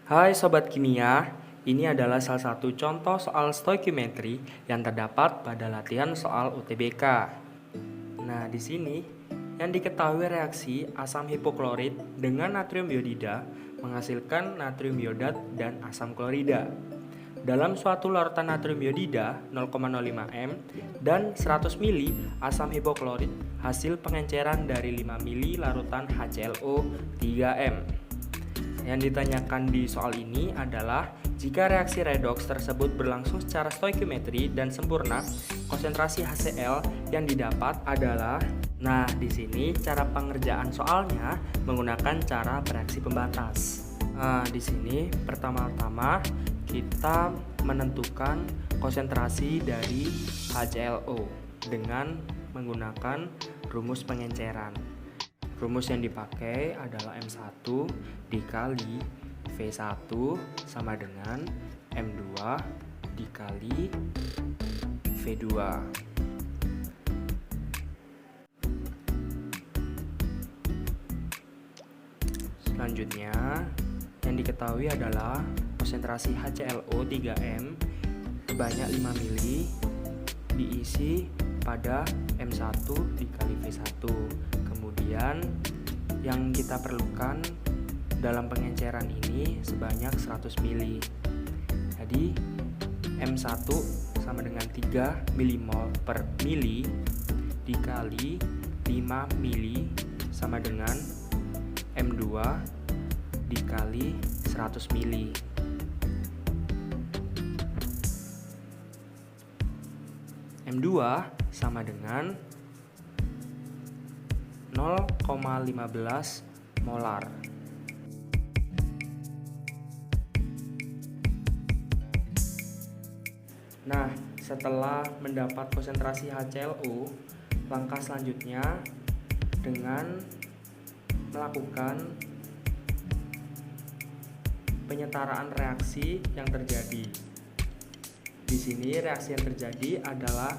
Hai Sobat Kimia, ini adalah salah satu contoh soal stoichiometry yang terdapat pada latihan soal UTBK. Nah, di sini yang diketahui reaksi asam hipoklorit dengan natrium iodida menghasilkan natrium iodat dan asam klorida. Dalam suatu larutan natrium iodida 0,05 m dan 100 ml asam hipoklorit hasil pengenceran dari 5 ml larutan HClO 3M. Yang ditanyakan di soal ini adalah jika reaksi redoks tersebut berlangsung secara stoichiometri dan sempurna, konsentrasi HCl yang didapat adalah. Nah, di sini cara pengerjaan soalnya menggunakan cara reaksi pembatas. Nah, di sini pertama-tama kita menentukan konsentrasi dari HClO dengan menggunakan rumus pengenceran. Rumus yang dipakai adalah M1 dikali V1 sama dengan M2 dikali V2. Selanjutnya, yang diketahui adalah konsentrasi HClO 3M sebanyak 5 ml diisi pada M1 dikali V1. Kemudian yang kita perlukan dalam pengenceran ini sebanyak 100 ml. Jadi M1 sama dengan 3 mmol per mili dikali 5 mili sama dengan M2 dikali 100 mili. M2 sama dengan 0,15 molar. Nah, setelah mendapat konsentrasi HClO, langkah selanjutnya dengan melakukan penyetaraan reaksi yang terjadi. Di sini reaksi yang terjadi adalah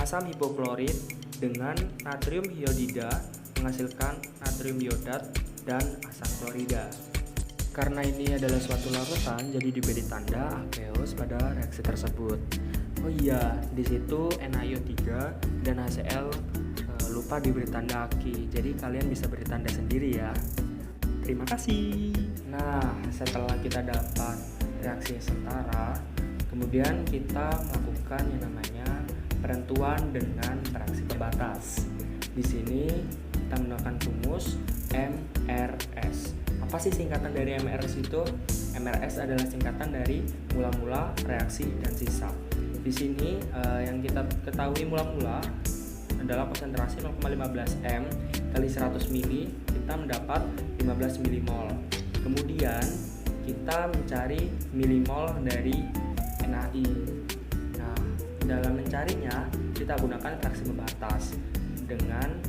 asam hipoklorit dengan natrium iodida menghasilkan natrium iodat dan asam klorida. Karena ini adalah suatu larutan, jadi diberi tanda aqueous pada reaksi tersebut. Oh iya, di situ NaIO3 dan HCl lupa diberi tanda Aki. Jadi kalian bisa beri tanda sendiri ya. Terima kasih. Nah, setelah kita dapat reaksi setara, kemudian kita melakukan yang namanya penentuan dengan reaksi pembatas. Di sini kita menggunakan rumus MRS. Apa sih singkatan dari MRS itu? MRS adalah singkatan dari mula-mula, reaksi, dan sisa. Di sini yang kita ketahui mula-mula adalah konsentrasi 0,15 m kali 100 ml, kita mendapat 15 milimol. Kemudian kita mencari milimol dari NaI. Nah, dalam mencarinya kita gunakan reaksi pembatas dengan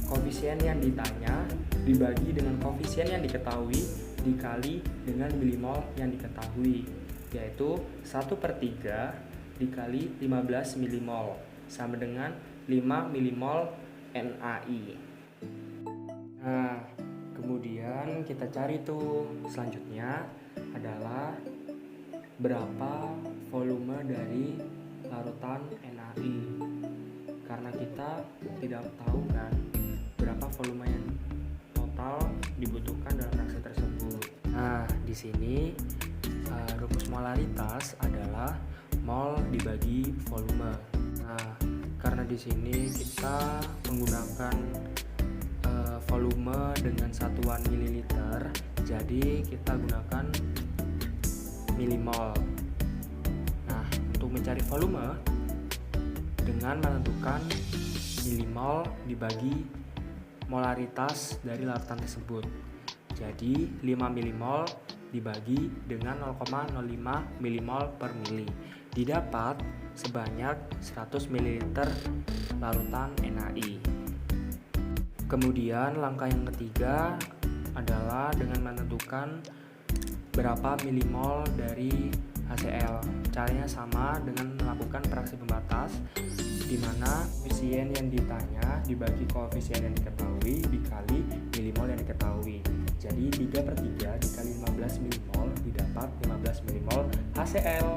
koefisien yang ditanya dibagi dengan koefisien yang diketahui dikali dengan milimol yang diketahui, yaitu 1/3 dikali 15 milimol sama dengan 5 milimol NaI. Nah, kemudian kita cari tuh selanjutnya adalah berapa volume dari larutan NaI. Karena kita tidak tahu kan berapa volume yang total dibutuhkan dalam reaksi tersebut. Nah, di sini rumus molaritas adalah mol dibagi volume. Nah, karena di sini kita menggunakan volume dengan satuan mililiter, jadi kita gunakan milimol. Nah, untuk mencari volume dengan menentukan milimol dibagi molaritas dari larutan tersebut. Jadi 5 milimol dibagi dengan 0,05 milimol per mili didapat sebanyak 100 ml larutan NaI. Kemudian langkah yang ketiga adalah dengan menentukan berapa milimol dari HCl. Caranya sama dengan melakukan reaksi pembatas, di mana koefisien yang ditanya dibagi koefisien yang diketahui dikali milimol yang diketahui. Jadi 3/3 dikali 15 milimol didapat 15 milimol HCl.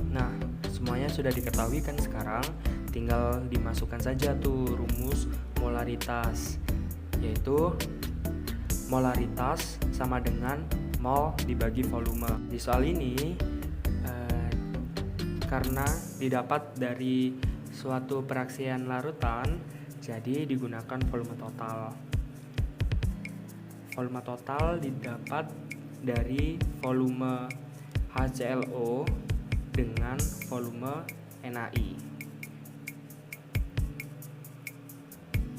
Nah, semuanya sudah diketahui kan sekarang, tinggal dimasukkan saja tuh rumus molaritas, yaitu molaritas sama dengan mol dibagi volume. Di soal ini karena didapat dari suatu pereaksian larutan, jadi digunakan volume total. Volume total didapat dari volume HClO dengan volume NaI.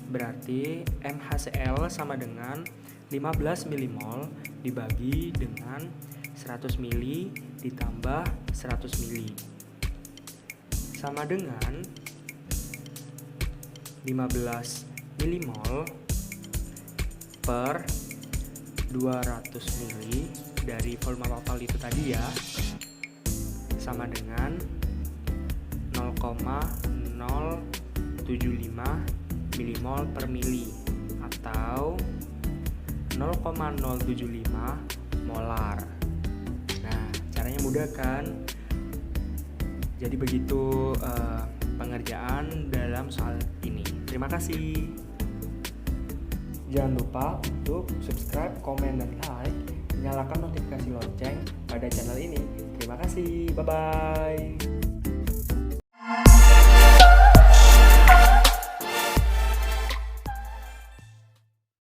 Berarti MHCl sama dengan 15 milimol dibagi dengan 100 mili ditambah 100 mili sama dengan 15 milimol per 200 mili dari volume total itu tadi ya, sama dengan 0,075 milimol per mili atau 0,075 molar. Nah, caranya mudah kan? Jadi begitu pengerjaan dalam soal ini. Terima kasih. Jangan lupa untuk subscribe, komen, dan like, nyalakan notifikasi lonceng pada channel ini. Terima kasih. Bye-bye.